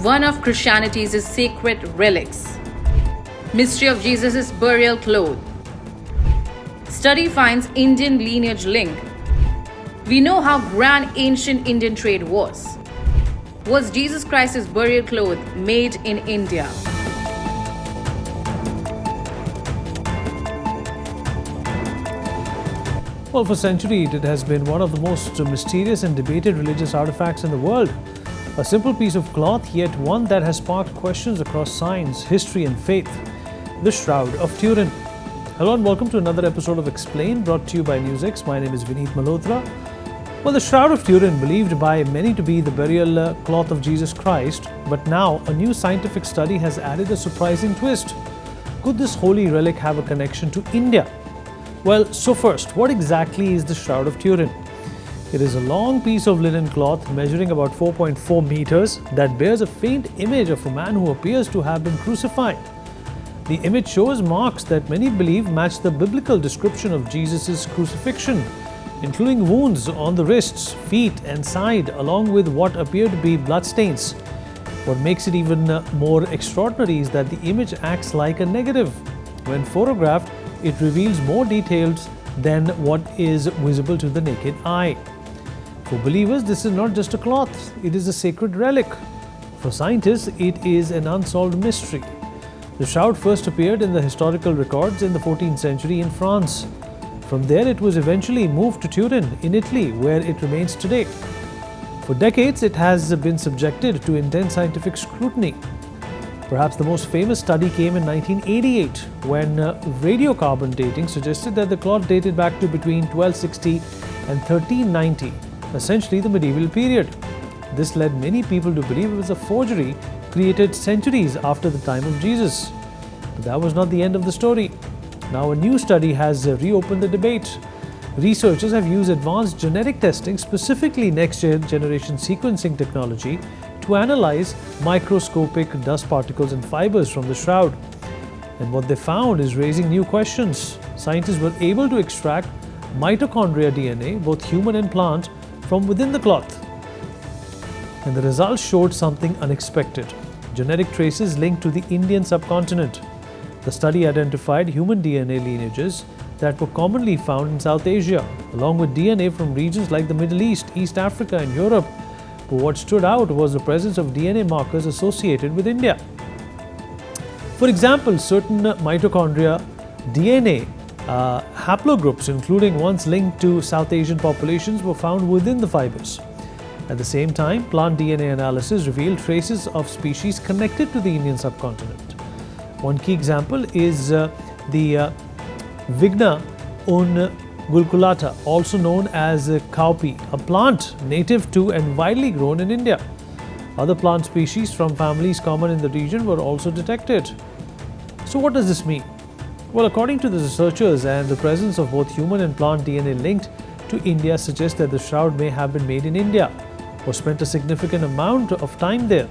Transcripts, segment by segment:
one of Christianity's sacred relics. Mystery of Jesus' burial cloth. Study finds Indian lineage link. We know how grand ancient Indian trade was. Was Jesus Christ's burial cloth made in India? Well, for centuries, it has been one of the most mysterious and debated religious artifacts in the world. A simple piece of cloth, yet one that has sparked questions across science, history and faith. The Shroud of Turin. Hello and welcome to another episode of Xplained, brought to you by NewsX. My name is Vineet Malhotra. Well, the Shroud of Turin, believed by many to be the burial cloth of Jesus Christ, but now a new scientific study has added a surprising twist. Could this holy relic have a connection to India? Well, so first, what exactly is the Shroud of Turin? It is a long piece of linen cloth measuring about 4.4 meters that bears a faint image of a man who appears to have been crucified. The image shows marks that many believe match the biblical description of Jesus' crucifixion, including wounds on the wrists, feet and side, along with what appear to be bloodstains. What makes it even more extraordinary is that the image acts like a negative. When photographed, it reveals more details than what is visible to the naked eye. For believers, this is not just a cloth, it is a sacred relic. For scientists, it is an unsolved mystery. The shroud first appeared in the historical records in the 14th century in France. From there, it was eventually moved to Turin in Italy, where it remains today. For decades, it has been subjected to intense scientific scrutiny. Perhaps the most famous study came in 1988, when radiocarbon dating suggested that the cloth dated back to between 1260 and 1390, essentially the medieval period. This led many people to believe it was a forgery created centuries after the time of Jesus. But that was not the end of the story. Now a new study has reopened the debate. Researchers have used advanced genetic testing, specifically next-generation sequencing technology, to analyze microscopic dust particles and fibers from the shroud. And what they found is raising new questions. Scientists were able to extract mitochondria DNA, both human and plant, from within the cloth. And the results showed something unexpected: genetic traces linked to the Indian subcontinent. The study identified human DNA lineages that were commonly found in South Asia, along with DNA from regions like the Middle East, East Africa and Europe. But what stood out was the presence of DNA markers associated with India. For example, certain mitochondria DNA haplogroups, including ones linked to South Asian populations, were found within the fibers. At the same time, plant DNA analysis revealed traces of species connected to the Indian subcontinent. One key example is the Vigna ungulata, also known as cowpea, a plant native to and widely grown in India. Other plant species from families common in the region were also detected. So what does this mean? Well, according to the researchers, and the presence of both human and plant DNA linked to India suggests that the shroud may have been made in India or spent a significant amount of time there.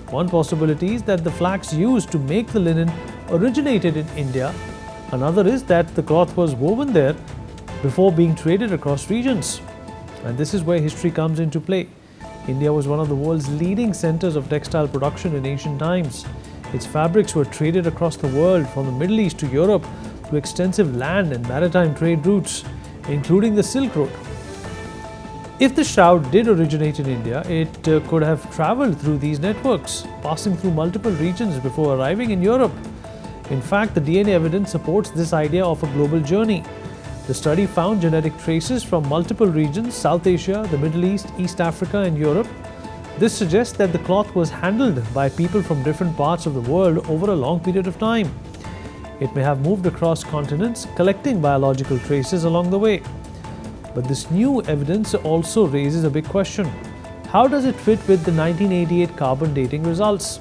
One possibility is that the flax used to make the linen originated in India. Another is that the cloth was woven there before being traded across regions. And this is where history comes into play. India was one of the world's leading centers of textile production in ancient times. Its fabrics were traded across the world, from the Middle East to Europe, through extensive land and maritime trade routes, including the Silk Road. If the shroud did originate in India, it could have traveled through these networks, passing through multiple regions before arriving in Europe. In fact, the DNA evidence supports this idea of a global journey. The study found genetic traces from multiple regions: South Asia, the Middle East, East Africa and Europe. This suggests that the cloth was handled by people from different parts of the world over a long period of time. It may have moved across continents, collecting biological traces along the way. But this new evidence also raises a big question. How does it fit with the 1988 carbon dating results?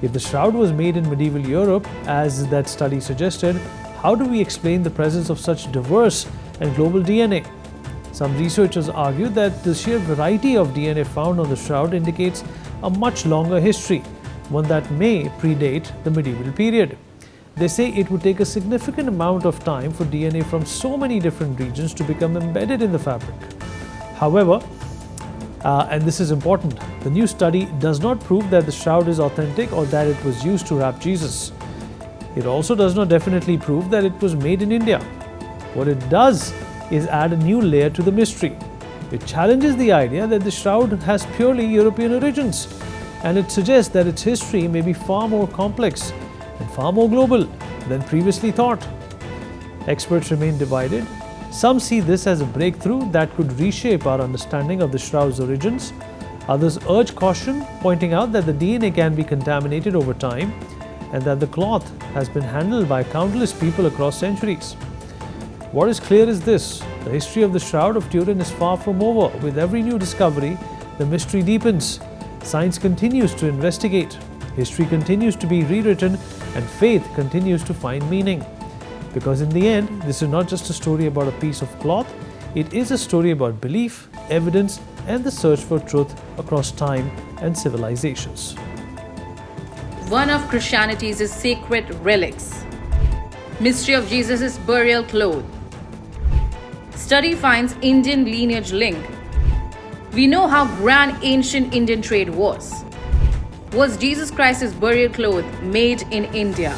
If the shroud was made in medieval Europe, as that study suggested, how do we explain the presence of such diverse and global DNA? Some researchers argue that the sheer variety of DNA found on the shroud indicates a much longer history, one that may predate the medieval period. They say it would take a significant amount of time for DNA from so many different regions to become embedded in the fabric. However, And this is important. The new study does not prove that the shroud is authentic or that it was used to wrap Jesus. It also does not definitely prove that it was made in India. What it does is add a new layer to the mystery. It challenges the idea that the shroud has purely European origins, and it suggests that its history may be far more complex and far more global than previously thought. Experts remain divided. Some see this as a breakthrough that could reshape our understanding of the shroud's origins. Others urge caution, pointing out that the DNA can be contaminated over time and that the cloth has been handled by countless people across centuries. What is clear is this: the history of the Shroud of Turin is far from over. With every new discovery, the mystery deepens. Science continues to investigate, history continues to be rewritten, and faith continues to find meaning. Because in the end, this is not just a story about a piece of cloth, it is a story about belief, evidence, and the search for truth across time and civilizations. One of Christianity's sacred relics. Mystery of Jesus' burial cloth. Study finds Indian lineage link. We know how grand ancient Indian trade was. Was Jesus Christ's burial cloth made in India?